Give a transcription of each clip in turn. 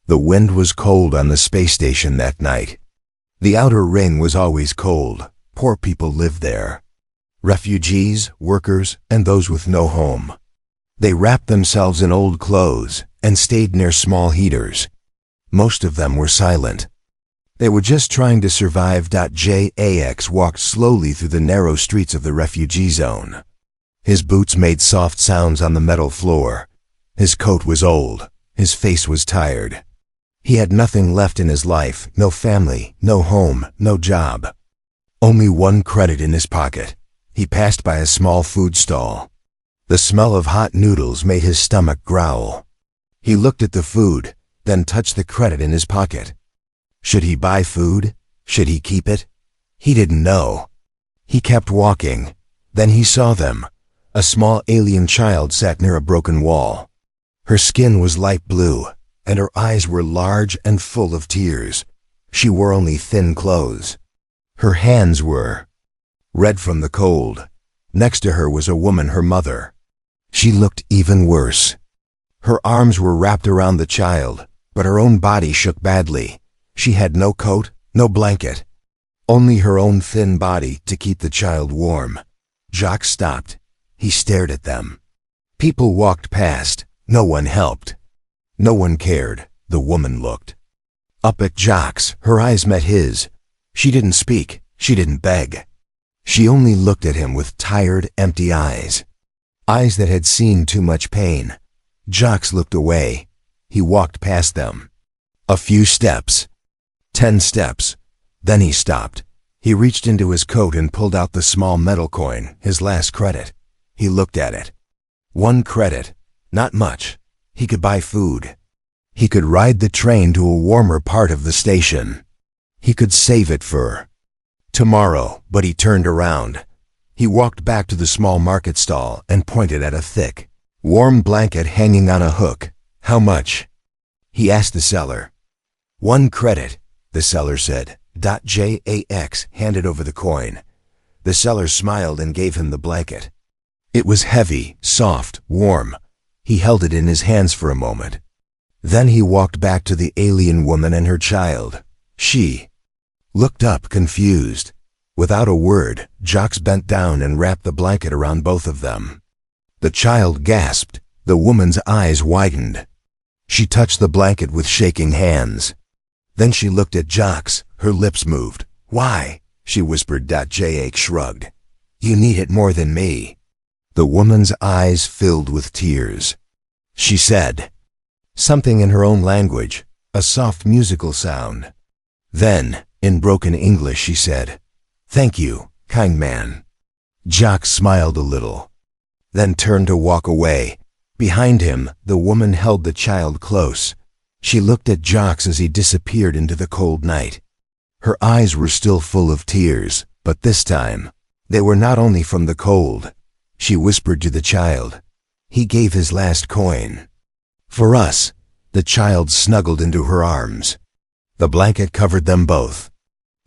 The wind was cold on the space station that night. The outer ring was always cold. Poor people lived there. Refugees, workers, and those with no home. They wrapped themselves in old clothes and stayed near small heaters. Most of them were silent. They were just trying to survive. Jax walked slowly through the narrow streets of the refugee zone. His boots made soft sounds on the metal floor. His coat was old. His face was tired. He had nothing left in his life, no family, no home, no job. Only one credit in his pocket. He passed by a small food stall. The smell of hot noodles made his stomach growl. He looked at the food, then touched the credit in his pocket. Should he buy food? Should he keep it? He didn't know. He kept walking. Then he saw them. A small alien child sat near a broken wall. Her skin was light blue, and her eyes were large and full of tears. She wore only thin clothes. Her hands were red from the cold. Next to her was a woman, her mother. She looked even worse. Her arms were wrapped around the child, but her own body shook badly. She had no coat, no blanket. Only her own thin body to keep the child warm. Jacques stopped. He stared at them. People walked past. No one helped. No one cared. The woman looked up at Jacques. Her eyes met his. She didn't speak. She didn't beg. She only looked at him with tired, empty eyes. Eyes that had seen too much pain. Jacques looked away. He walked past them. A few steps. 10 steps. Then he stopped. He reached into his coat and pulled out the small metal coin, his last credit. He looked at it. 1 credit. Not much. He could buy food. He could ride the train to a warmer part of the station. He could save it for tomorrow, but he turned around. He walked back to the small market stall and pointed at a thick, warm blanket hanging on a hook. How much? He asked the seller. 1 credit, the seller said. Jax handed over the coin. The seller smiled and gave him the blanket. It was heavy, soft, warm. He held it in his hands for a moment. Then he walked back to the alien woman and her child. She looked up, confused. Without a word, Jacques bent down and wrapped the blanket around both of them. The child gasped. The woman's eyes widened. She touched the blanket with shaking hands. Then she looked at Jacques. Her lips moved. Why? She whispered. Jax shrugged. You need it more than me. The woman's eyes filled with tears. She said something in her own language, a soft musical sound. Then, in broken English, she said, "Thank you, kind man." Jacques smiled a little, then turned to walk away. Behind him, the woman held the child close. She looked at Jacques as he disappeared into the cold night. Her eyes were still full of tears, but this time, they were not only from the cold. She whispered to the child. He gave his last coin. For us. The child snuggled into her arms. The blanket covered them both.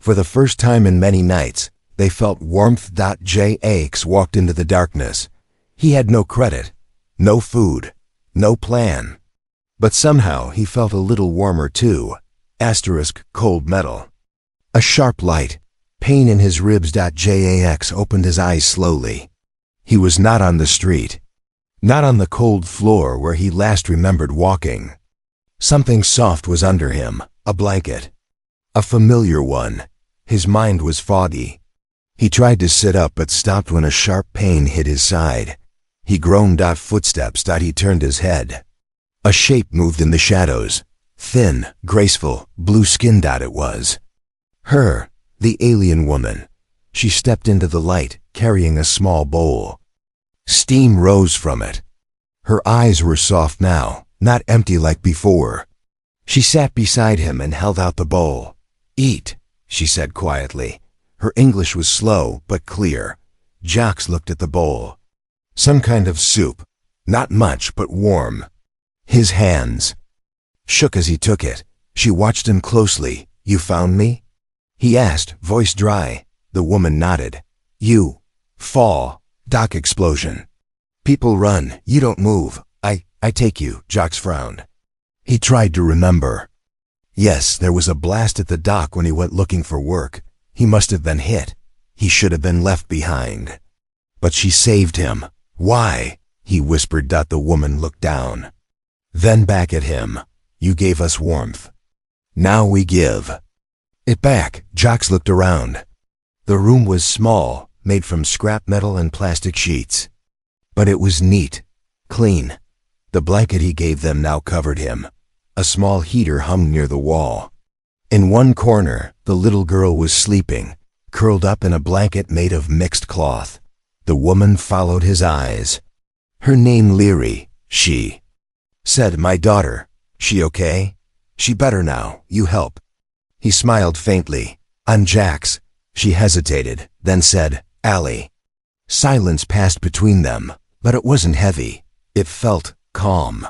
For the first time in many nights, they felt warmth. Jax walked into the darkness. He had no credit, no food, no plan. But somehow he felt a little warmer too. Cold metal. A sharp light. Pain in his ribs. Jax opened his eyes slowly. He was not on the street. Not on the cold floor where he last remembered walking. Something soft was under him, a blanket. A familiar one. His mind was foggy. He tried to sit up but stopped when a sharp pain hit his side. He groaned. Footsteps. He turned his head. A shape moved in the shadows. Thin, graceful, blue-skinned. It was her, the alien woman. She stepped into the light, carrying a small bowl. Steam rose from it. Her eyes were soft now, not empty like before. She sat beside him and held out the bowl. "Eat," she said quietly. Her English was slow but clear. Jacques looked at the bowl. Some kind of soup. Not much, but warm. His hands shook as he took it. She watched him closely. "You found me?" he asked, voice dry. The woman nodded. "You fall. Explosion. People run. You don't move. I take you." Jacques frowned. He tried to remember. Yes, there was a blast at the dock when he went looking for work. He must have been hit. He should have been left behind. But she saved him. Why? He whispered. The woman looked down. Then back at him. You gave us warmth. Now we give it back. Jocks looked around. The room was small, made from scrap metal and plastic sheets. But it was neat, clean. The blanket he gave them now covered him. A small heater hung near the wall. In one corner, the little girl was sleeping, curled up in a blanket made of mixed cloth. The woman followed his eyes. Her name Leary, she said, my daughter. She okay? She better now, you help. He smiled faintly. I'm Jax. She hesitated, then said, Allie. Silence passed between them, but it wasn't heavy. It felt calm.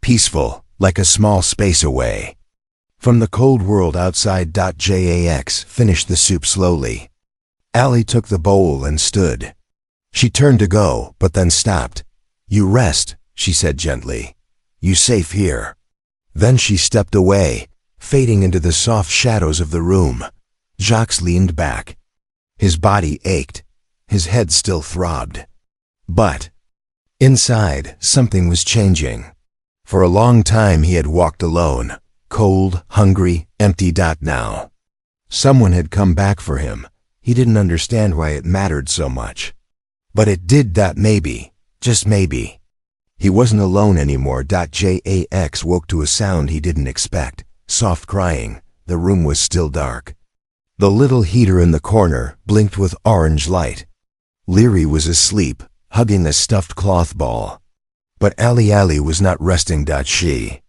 Peaceful, like a small space away. From the cold world outside. Jax finished the soup slowly. Allie took the bowl and stood. She turned to go, but then stopped. You rest, she said gently. You safe here. Then she stepped away, fading into the soft shadows of the room. Jacques leaned back. His body ached. His head still throbbed. But inside, something was changing. For a long time he had walked alone, cold, hungry, empty. Now someone had come back for him. He didn't understand why it mattered so much. But it did. Maybe, just maybe, he wasn't alone anymore. Jax woke to a sound he didn't expect. Soft crying. The room was still dark. The little heater in the corner blinked with orange light. Leary was asleep, hugging a stuffed cloth ball. But Allie was not resting. She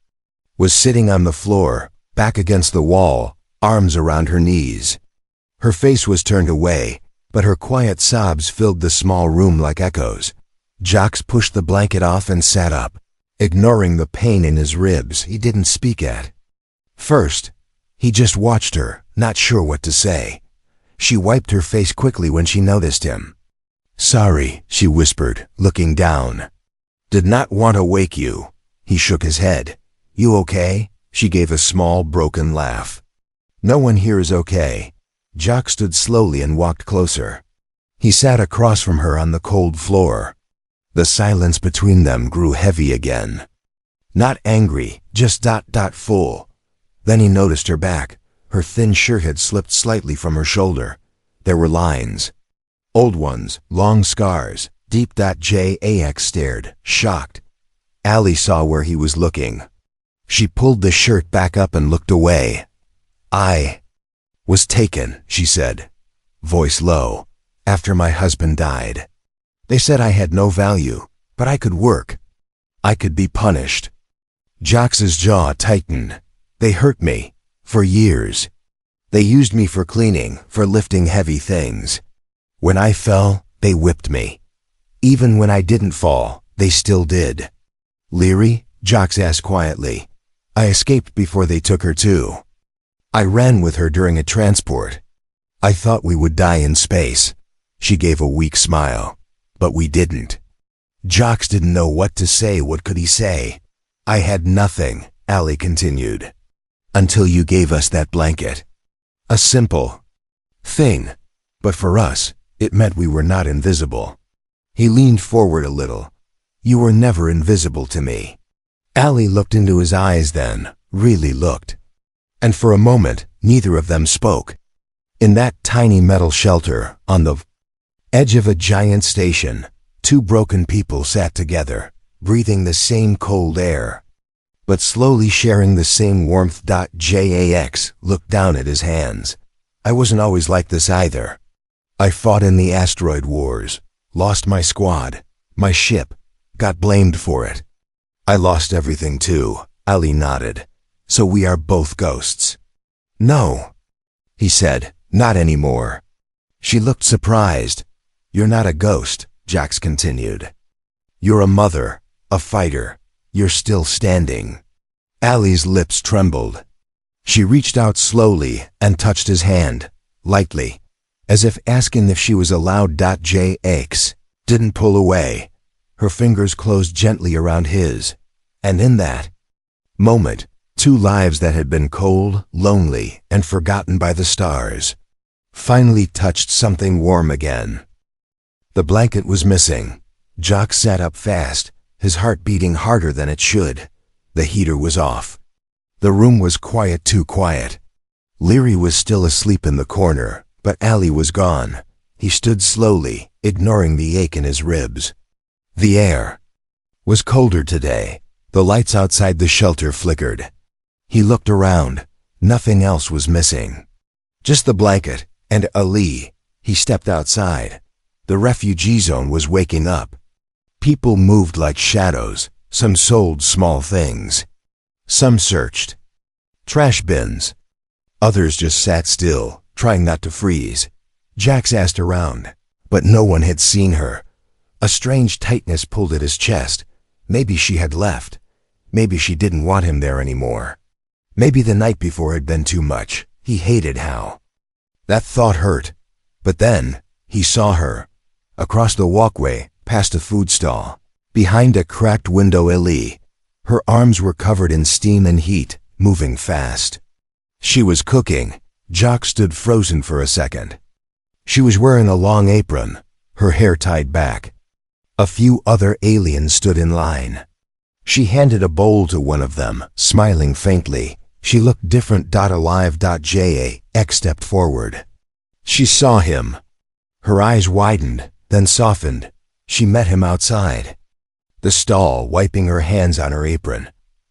was sitting on the floor, back against the wall, arms around her knees. Her face was turned away, but her quiet sobs filled the small room like echoes. Jacques pushed the blanket off and sat up, ignoring the pain in his ribs. He didn't speak at first. He just watched her, not sure what to say. She wiped her face quickly when she noticed him. Sorry, she whispered, looking down. Did not want to wake you. He shook his head. You okay? She gave a small, broken laugh. No one here is okay. Jacques stood slowly and walked closer. He sat across from her on the cold floor. The silence between them grew heavy again. Not angry, just full. Then he noticed her back. Her thin shirt had slipped slightly from her shoulder. There were lines. Old ones, long scars, deep. Jax stared, shocked. Allie saw where he was looking. She pulled the shirt back up and looked away. I was taken, she said, voice low, after my husband died. They said I had no value, but I could work. I could be punished. Jax's jaw tightened. They hurt me, for years. They used me for cleaning, for lifting heavy things. When I fell, they whipped me. Even when I didn't fall, they still did. Leary? Jacques asked quietly. I escaped before they took her too. I ran with her during a transport. I thought we would die in space. She gave a weak smile. But we didn't. Jacques didn't know what to say. What could he say? I had nothing, Allie continued. Until you gave us that blanket. A simple thing. But for us, it meant we were not invisible. He leaned forward a little. You were never invisible to me. Allie looked into his eyes then, really looked. And for a moment, neither of them spoke. In that tiny metal shelter, on the edge of a giant station, two broken people sat together, breathing the same cold air, but slowly sharing the same warmth. Jax looked down at his hands. I wasn't always like this either. I fought in the asteroid wars, lost my squad, my ship, got blamed for it. I lost everything too, Allie nodded. So we are both ghosts. No, he said, not anymore. She looked surprised. You're not a ghost, Jax continued. You're a mother, a fighter. You're still standing. Allie's lips trembled. She reached out slowly and touched his hand, lightly, as if asking if she was allowed. Jax didn't pull away. Her fingers closed gently around his, and in that moment, 2 lives that had been cold, lonely, and forgotten by the stars, finally touched something warm again. The blanket was missing. Jock sat up fast, his heart beating harder than it should. The heater was off. The room was quiet, too quiet. Leary was still asleep in the corner, but Allie was gone. He stood slowly, ignoring the ache in his ribs. The air was colder today. The lights outside the shelter flickered. He looked around. Nothing else was missing. Just the blanket and Ali. He stepped outside. The refugee zone was waking up. People moved like shadows. Some sold small things. Some searched trash bins. Others just sat still, trying not to freeze. Jax asked around, but no one had seen her. A strange tightness pulled at his chest. Maybe she had left. Maybe she didn't want him there anymore. Maybe the night before had been too much. He hated how. That thought hurt. But then, he saw her. Across the walkway, past a food stall. Behind a cracked window, Ellie. Her arms were covered in steam and heat, moving fast. She was cooking. Jock stood frozen for a second. She was wearing a long apron, her hair tied back. A few other aliens stood in line. She handed a bowl to one of them, smiling faintly. She looked different. Alive. Jax stepped forward. She saw him. Her eyes widened, then softened. She met him outside the stall, wiping her hands on her apron.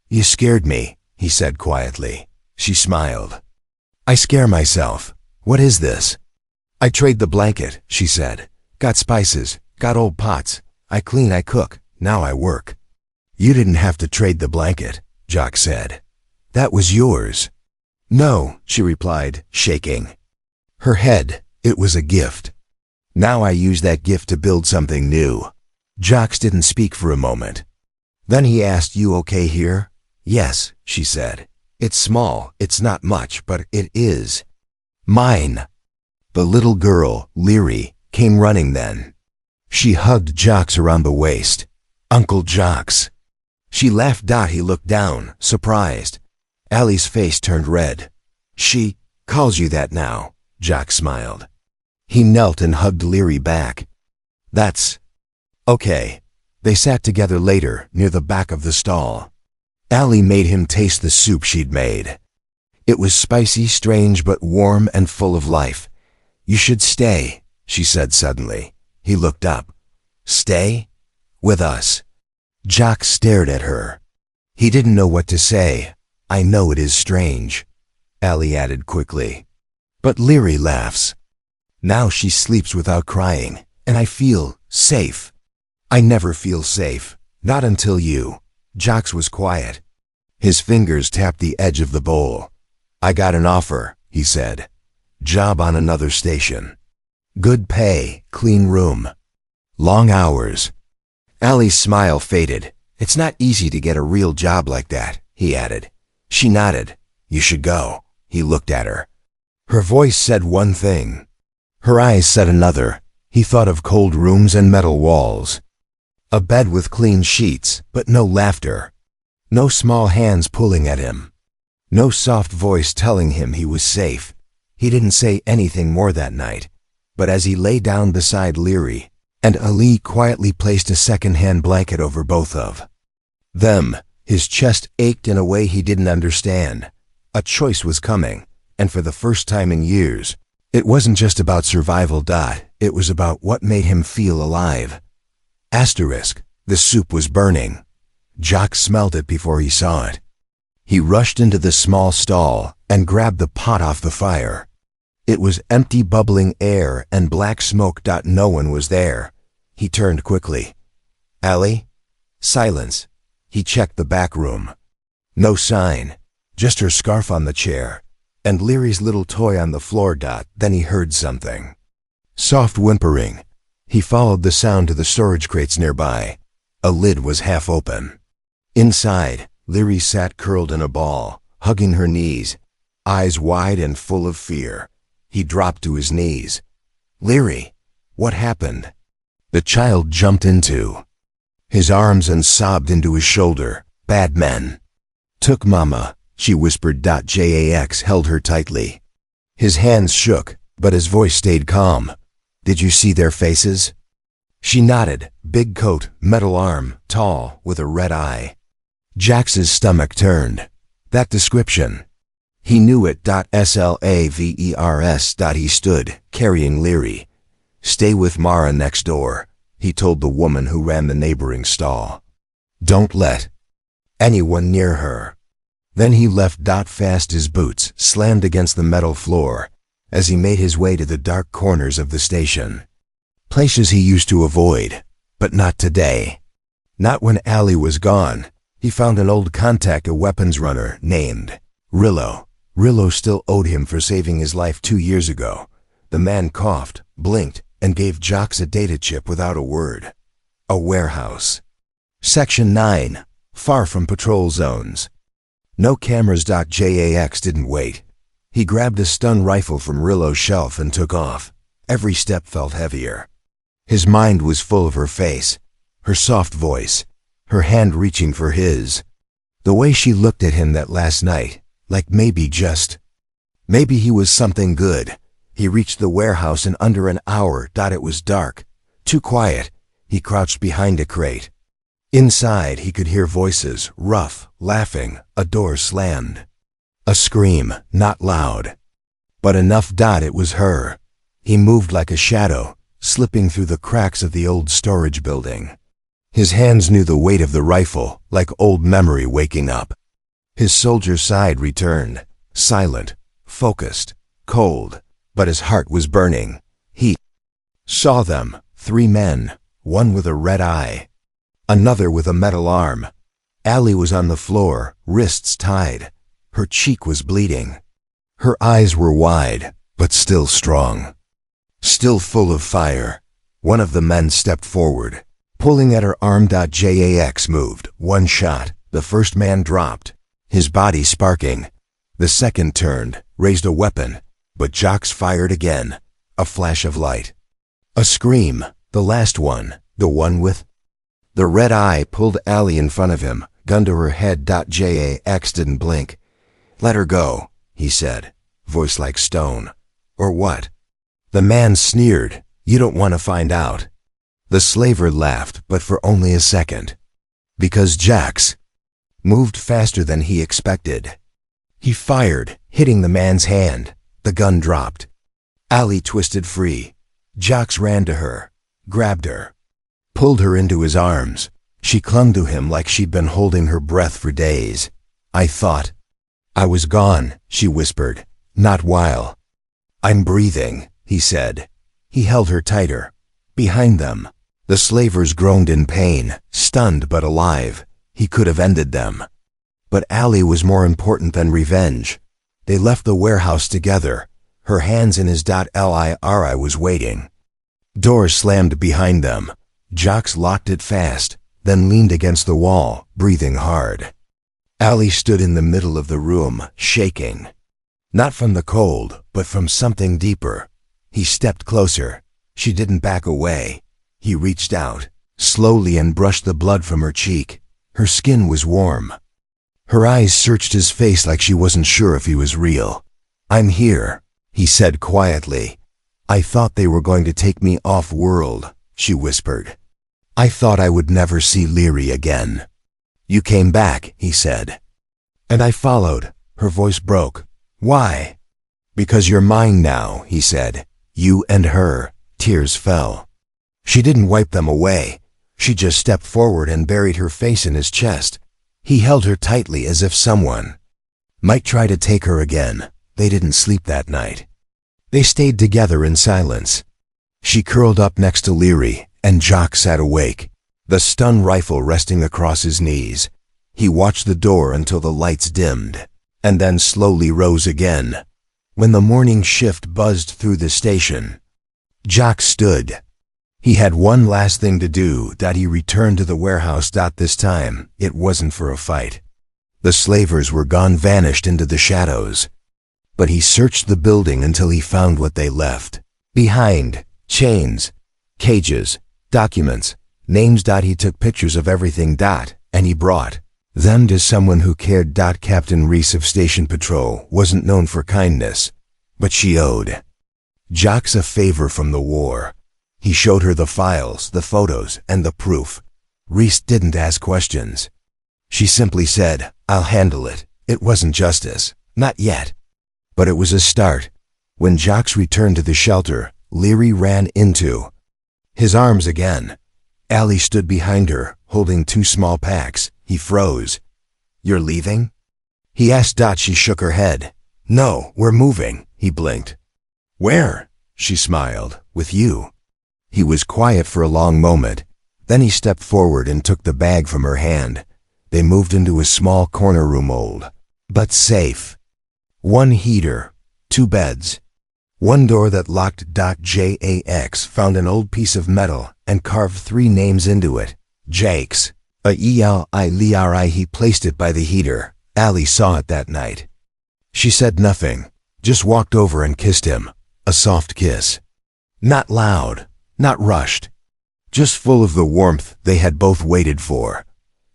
"You scared me," he said quietly. She smiled. "I scare myself. What is this?" "I trade the blanket," she said. "Got spices, got old pots. I clean, I cook, now I work." "You didn't have to trade the blanket," Jock said. "That was yours." "No," she replied, shaking her head. "It was a gift. Now I use that gift to build something new." Jock didn't speak for a moment. Then he asked, "You okay here?" "Yes," she said. "It's small, it's not much, but it is mine." The little girl, Leary, came running then. She hugged Jock around the waist. "Uncle Jock." She laughed. He looked down, surprised. Allie's face turned red. "She calls you that now," Jock smiled. He knelt and hugged Leary back. "That's okay." They sat together later, near the back of the stall. Allie made him taste the soup she'd made. It was spicy, strange, but warm and full of life. "You should stay," she said suddenly. He looked up. "Stay? With us?" Jock stared at her. He didn't know what to say. "I know it is strange," Allie added quickly. "But Leary laughs. Now she sleeps without crying, and I feel safe." "I never feel safe. Not until you." Jock was quiet. His fingers tapped the edge of the bowl. "I got an offer," he said. "Job on another station. Good pay, clean room. Long hours." Allie's smile faded. "It's not easy to get a real job like that," he added. She nodded. "You should go." He looked at her. Her voice said one thing. Her eyes said another. He thought of cold rooms and metal walls. A bed with clean sheets, but no laughter. No small hands pulling at him. No soft voice telling him he was safe. He didn't say anything more that night. But as he lay down beside Leary, and Ali quietly placed a second-hand blanket over both of them, his chest ached in a way he didn't understand. A choice was coming, and for the first time in years, it wasn't just about survival. It was about what made him feel alive. The soup was burning. Jock smelled it before he saw it. He rushed into the small stall and grabbed the pot off the fire. It was empty, bubbling air and black smoke. No one was there. He turned quickly. "Allie?" Silence. He checked the back room. No sign. Just her scarf on the chair, and Leary's little toy on the floor. Then he heard something. Soft whimpering. He followed the sound to the storage crates nearby. A lid was half open. Inside, Leary sat curled in a ball, hugging her knees, eyes wide and full of fear. He dropped to his knees. "Leary, what happened?" The child jumped into his arms and sobbed into his shoulder. "Bad men took Mama," she whispered. Jax held her tightly. His hands shook, but his voice stayed calm. Did you see their faces? She nodded. Big coat, metal arm, tall, with a red eye. Jax's stomach turned. That description. He knew it. Slavers. He stood, carrying Leary. Stay with Mara next door, he told the woman who ran the neighboring stall. Don't let anyone near her. Then he left. Fast. His boots slammed against the metal floor as he made his way to the dark corners of the station. Places he used to avoid, but not today. Not when Allie was gone. He found an old contact, a weapons runner named Rillo. Rillo still owed him for saving his life 2 years ago. The man coughed, blinked, and gave Jax a data chip without a word. A warehouse. Section 9. Far from patrol zones. No cameras. Jax didn't wait. He grabbed a stun rifle from Rillo's shelf and took off. Every step felt heavier. His mind was full of her face, her soft voice, her hand reaching for his. The way she looked at him that last night, like maybe he was something good. He reached the warehouse in under an hour. It was dark, too quiet. He crouched behind a crate. Inside, he could hear voices, rough, laughing. A door slammed. A scream, not loud, but enough. It was her. He moved like a shadow, slipping through the cracks of the old storage building. His hands knew the weight of the rifle, like old memory waking up. His soldier side returned, silent, focused, cold, but his heart was burning. He saw them, 3 men, one with a red eye, another with a metal arm. Allie was on the floor, wrists tied. Her cheek was bleeding. Her eyes were wide, but still strong. Still full of fire. One of the men stepped forward, pulling at her arm. Jax moved. 1 shot. The first man dropped, his body sparking. The second turned, raised a weapon, but Jax fired again. A flash of light. A scream. The last one, the one with the red eye, pulled Allie in front of him, gun to her head. Jax didn't blink. Let her go, he said, voice like stone. Or what? The man sneered. You don't want to find out. The slaver laughed, but for only a second. Because Jax moved faster than he expected. He fired, hitting the man's hand. The gun dropped. Allie twisted free. Jax ran to her, grabbed her, pulled her into his arms. She clung to him like she'd been holding her breath for days. I thought I was gone, she whispered. Not while I'm breathing, he said. He held her tighter. Behind them, the slavers groaned in pain, stunned but alive. He could have ended them. But Allie was more important than revenge. They left the warehouse together, her hands in his. Liri was waiting. Door slammed behind them. Jax locked it fast, then leaned against the wall, breathing hard. Allie stood in the middle of the room, shaking. Not from the cold, but from something deeper. He stepped closer. She didn't back away. He reached out, slowly, and brushed the blood from her cheek. Her skin was warm. Her eyes searched his face like she wasn't sure if he was real. I'm here, he said quietly. I thought they were going to take me off-world, she whispered. I thought I would never see Leary again. You came back, he said. And I followed. Her voice broke. Why? Because you're mine now, he said. You and her. Tears fell. She didn't wipe them away. She just stepped forward and buried her face in his chest. He held her tightly as if someone might try to take her again. They didn't sleep that night. They stayed together in silence. She curled up next to Leary, and Jax sat awake, the stun rifle resting across his knees. He watched the door until the lights dimmed, and then slowly rose again. When the morning shift buzzed through the station, Jax stood. He had one last thing to do. He returned to the warehouse. This time, it wasn't for a fight. The slavers were gone, vanished into the shadows. But he searched the building until he found what they left behind: chains, cages, documents, names. He took pictures of everything. And he brought Then to someone who cared. Captain Reese of Station Patrol wasn't known for kindness, but she owed Jax a favor from the war. He showed her the files, the photos, and the proof. Reese didn't ask questions. She simply said, "I'll handle it." It wasn't justice. Not yet. But it was a start. When Jax returned to the shelter, Leary ran into his arms again. Allie stood behind her, holding 2 small packs. He froze. "You're leaving?" he asked. She shook her head. "No, we're moving." He blinked. "Where?" She smiled. "With you." He was quiet for a long moment. Then he stepped forward and took the bag from her hand. They moved into a small corner room, old but safe. 1 heater, 2 beds, 1 door that locked. Jax found an old piece of metal and carved 3 names into it. Jake's. A-E-L-I-L-I. He placed it by the heater. Allie saw it that night. She said nothing, just walked over and kissed him. A soft kiss. Not loud, not rushed, just full of the warmth they had both waited for.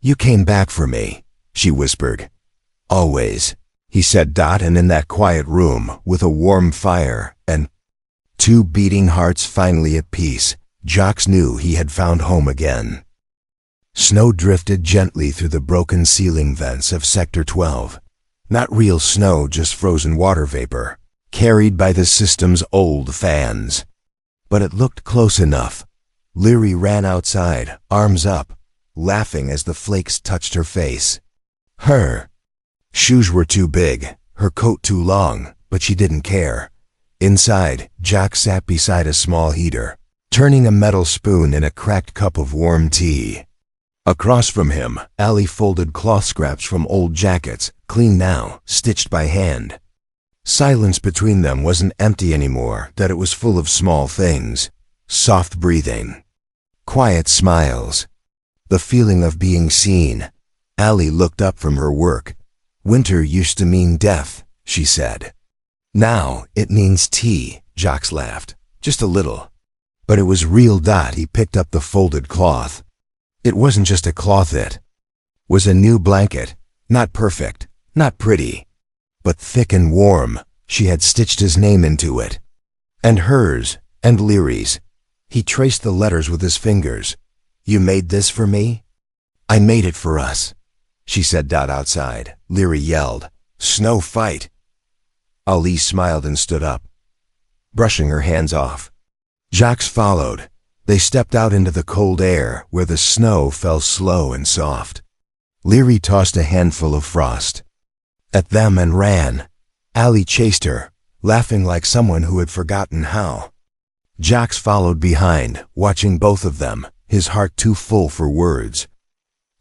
"You came back for me," she whispered. "Always," he said. And in that quiet room, with a warm fire and 2 beating hearts finally at peace, Jax knew he had found home again. Snow drifted gently through the broken ceiling vents of Sector 12. Not real snow, just frozen water vapor, carried by the system's old fans. But it looked close enough. Leary ran outside, arms up, laughing as the flakes touched her face. Her shoes were too big, her coat too long, but she didn't care. Inside, Jack sat beside a small heater, turning a metal spoon in a cracked cup of warm tea. Across from him, Allie folded cloth scraps from old jackets, clean now, stitched by hand. Silence between them wasn't empty anymore, that it was full of small things. Soft breathing. Quiet smiles. The feeling of being seen. Allie looked up from her work. "Winter used to mean death," she said. "Now it means tea," Jax laughed. "Just a little." But it was real. He picked up the folded cloth. It wasn't just a cloth, it was a new blanket. Not perfect, not pretty, but thick and warm. She had stitched his name into it. And hers, and Leary's. He traced the letters with his fingers. "You made this for me?" "I made it for us," she said. Outside, Leary yelled, "Snow fight!" Ali smiled and stood up, brushing her hands off. Jax followed. They stepped out into the cold air, where the snow fell slow and soft. Leary tossed a handful of frost at them and ran. Allie chased her, laughing like someone who had forgotten how. Jax followed behind, watching both of them, his heart too full for words.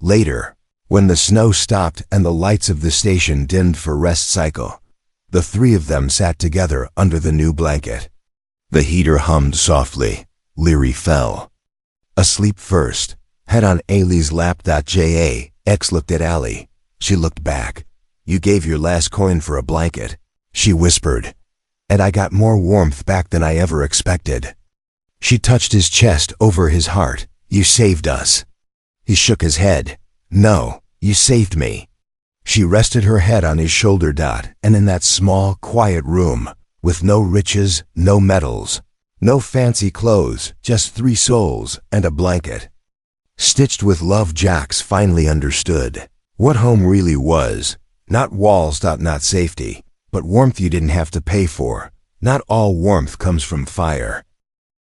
Later, when the snow stopped and the lights of the station dimmed for rest cycle, the 3 of them sat together under the new blanket. The heater hummed softly. Leary fell asleep first, head on Allie's lap. Jax looked at Allie. She looked back. "You gave your last coin for a blanket," she whispered. "And I got more warmth back than I ever expected." She touched his chest over his heart. "You saved us." He shook his head. "No, you saved me." She rested her head on his shoulder. And in that small, quiet room, with no riches, no medals, no fancy clothes, just 3 souls and a blanket stitched with love, Jax finally understood what home really was. Not walls. Not safety, but warmth you didn't have to pay for. Not all warmth comes from fire.